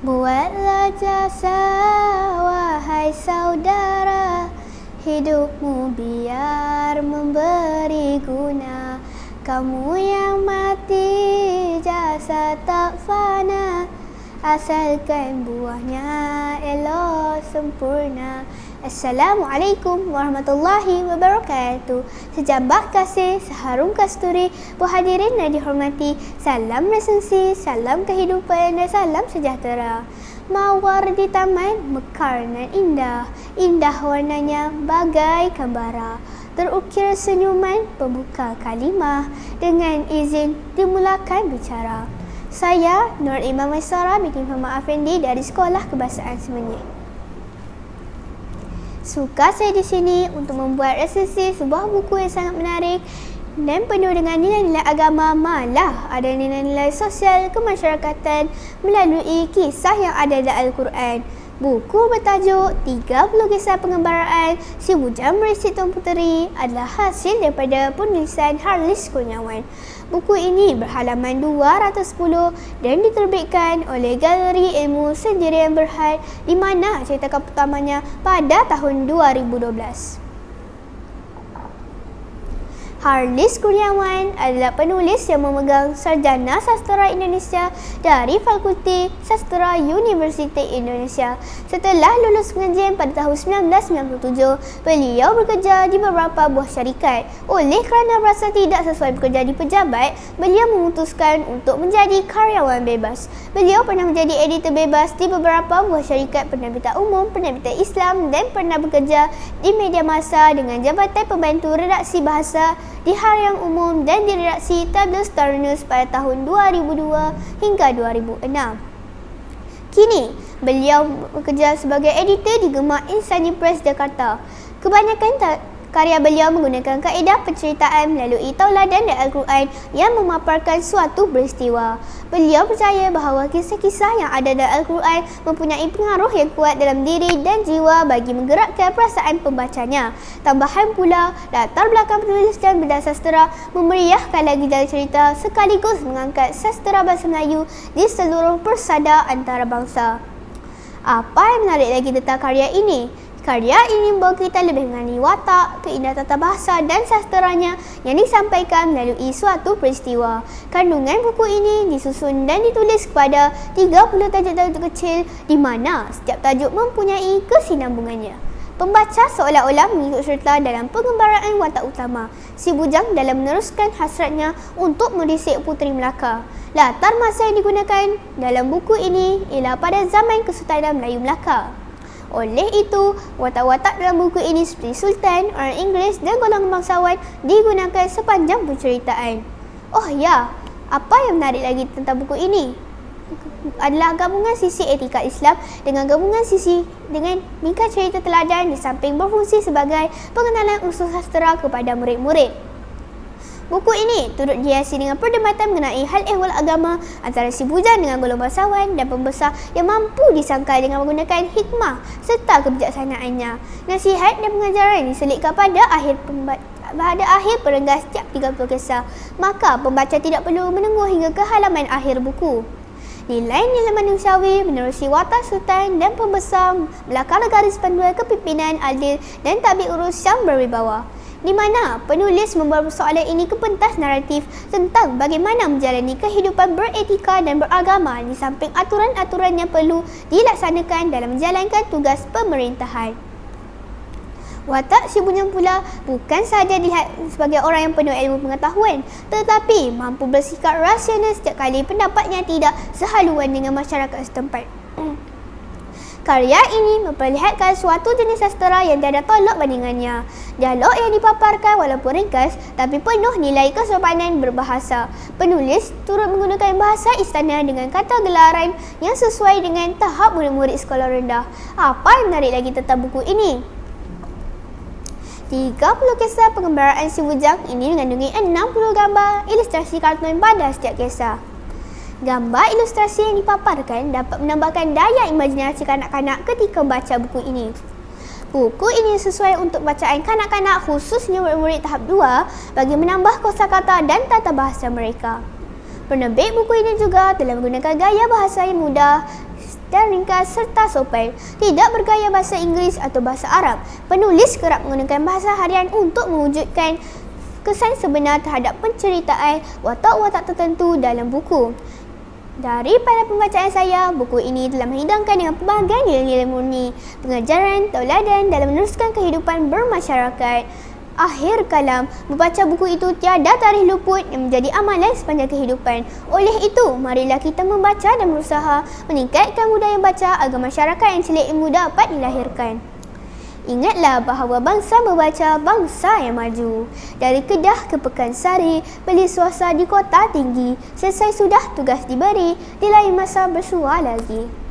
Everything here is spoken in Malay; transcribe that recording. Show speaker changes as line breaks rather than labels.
Buatlah jasa, wahai saudara, hidupmu biar memberi guna. Kamu yang mati, jasa tak fana, asalkan buahnya elok sempurna. Assalamualaikum warahmatullahi wabarakatuh. Sejambak kasih, seharum kasturi, buah hadirin yang dihormati, salam resensi, salam kehidupan dan salam sejahtera. Mawar di taman mekar nan indah, indah warnanya bagaikan bara. Terukir senyuman pembuka kalimah, dengan izin dimulakan bicara. Saya Nur Imam Maisara binti Muhammad Afendi dari Sekolah Kebahasaan Semenyih. Suka saya di sini untuk membuat resensi sebuah buku yang sangat menarik dan penuh dengan nilai-nilai agama, malah ada nilai-nilai sosial kemasyarakatan melalui kisah yang ada dalam Al-Quran. Buku bertajuk 30 Kisah Pengembaraan Si Bujang Berisi Tuan Puteri adalah hasil daripada penulisan Harlis Kurniawan. Buku ini berhalaman 210 dan diterbitkan oleh Galeri Ilmu Sendirian Berhad, di mana ceritakan pertamanya pada tahun 2012. Harlis Kurniawan adalah penulis yang memegang sarjana sastera Indonesia dari Fakulti Sastera Universiti Indonesia. Setelah lulus pengajian pada tahun 1997, beliau bekerja di beberapa buah syarikat. Oleh kerana merasa tidak sesuai bekerja di pejabat, beliau memutuskan untuk menjadi karyawan bebas. Beliau pernah menjadi editor bebas di beberapa buah syarikat penerbitan umum, penerbitan Islam dan pernah bekerja di media massa dengan jabatan pembantu redaksi bahasa di Harian Umum dan di redaksi Tabloid Star News pada tahun 2002 hingga 2006. Kini, beliau bekerja sebagai editor di Gemah Insani Press Jakarta. Kebanyakan karya beliau menggunakan kaedah penceritaan melalui tauladan dan Al-Quran yang memaparkan suatu peristiwa. Beliau percaya bahawa kisah-kisah yang ada dalam Al-Quran mempunyai pengaruh yang kuat dalam diri dan jiwa bagi menggerakkan perasaan pembacanya. Tambahan pula, latar belakang penulis dan bidang sastera memeriahkan lagi jalan cerita sekaligus mengangkat sastera bahasa Melayu di seluruh persada antarabangsa. Apa yang menarik lagi tentang karya ini? Karya ini membawa kita lebih mengenali watak, keindahan tata bahasa dan sasteranya yang disampaikan melalui suatu peristiwa. Kandungan buku ini disusun dan ditulis kepada 30 tajuk-tajuk kecil di mana setiap tajuk mempunyai kesinambungannya. Pembaca seolah-olah mengikut serta dalam pengembaraan watak utama, si bujang dalam meneruskan hasratnya untuk merisik Puteri Melaka. Latar masa yang digunakan dalam buku ini ialah pada zaman Kesultanan Melayu Melaka. Oleh itu, watak-watak dalam buku ini seperti Sultan, orang Inggeris dan golongan bangsawan digunakan sepanjang penceritaan. Oh ya, apa yang menarik lagi tentang buku ini adalah gabungan sisi etika Islam dengan gabungan sisi dengan ringkas cerita teladan di samping berfungsi sebagai pengenalan unsur sastera kepada murid-murid. Buku ini turut dihiasi dengan perdebatan mengenai hal ehwal agama antara si bujang dengan golongan bangsawan dan pembesar yang mampu disangkal dengan menggunakan hikmah serta kebijaksanaannya. Nasihat dan pengajaran diselitkan pada akhir perenggas setiap 30 kisah, maka pembaca tidak perlu menunggu hingga ke halaman akhir buku. Nilai-nilai manusiawi menerusi watak sultan dan pembesar belakang garis panduan kepimpinan adil dan tabik urus yang berwibawa, di mana penulis membawa persoalan ini ke pentas naratif tentang bagaimana menjalani kehidupan beretika dan beragama di samping aturan-aturan yang perlu dilaksanakan dalam menjalankan tugas pemerintahan. Watak si bujang pula bukan sahaja dilihat sebagai orang yang penuh ilmu pengetahuan, tetapi mampu bersikap rasional setiap kali pendapatnya tidak sehaluan dengan masyarakat setempat. Karya ini memperlihatkan suatu jenis sastera yang tiada tolak bandingannya. Dialog yang dipaparkan walaupun ringkas tapi penuh nilai kesopanan berbahasa. Penulis turut menggunakan bahasa istana dengan kata gelaran yang sesuai dengan tahap murid-murid sekolah rendah. Apa yang menarik lagi tentang buku ini? 30 kisah pengembaraan si bujang ini mengandungi 60 gambar ilustrasi kartun pada setiap kisah. Gambar ilustrasi yang dipaparkan dapat menambahkan daya imajinasi kanak-kanak ketika membaca buku ini. Buku ini sesuai untuk bacaan kanak-kanak, khususnya murid-murid tahap 2, bagi menambah kosakata dan tata bahasa mereka. Penerbit buku ini juga telah menggunakan gaya bahasa yang mudah dan ringkas serta sopan. Tidak bergaya bahasa Inggeris atau bahasa Arab. Penulis kerap menggunakan bahasa harian untuk mewujudkan kesan sebenar terhadap penceritaan watak-watak tertentu dalam buku. Daripada pembacaan saya, buku ini telah menghidangkan dengan pelbagai nilai-nilai murni, pengajaran, tauladan dalam meneruskan kehidupan bermasyarakat. Akhir kalam, membaca buku itu tiada tarikh luput yang menjadi amalan sepanjang kehidupan. Oleh itu, marilah kita membaca dan berusaha meningkatkan budaya baca agar masyarakat yang celik ilmu dapat dilahirkan. Ingatlah bahawa bangsa membaca, bangsa yang maju. Dari Kedah ke Pekansari, beli swasta di kota tinggi. Selesai sudah tugas diberi, di lain masa bersua lagi.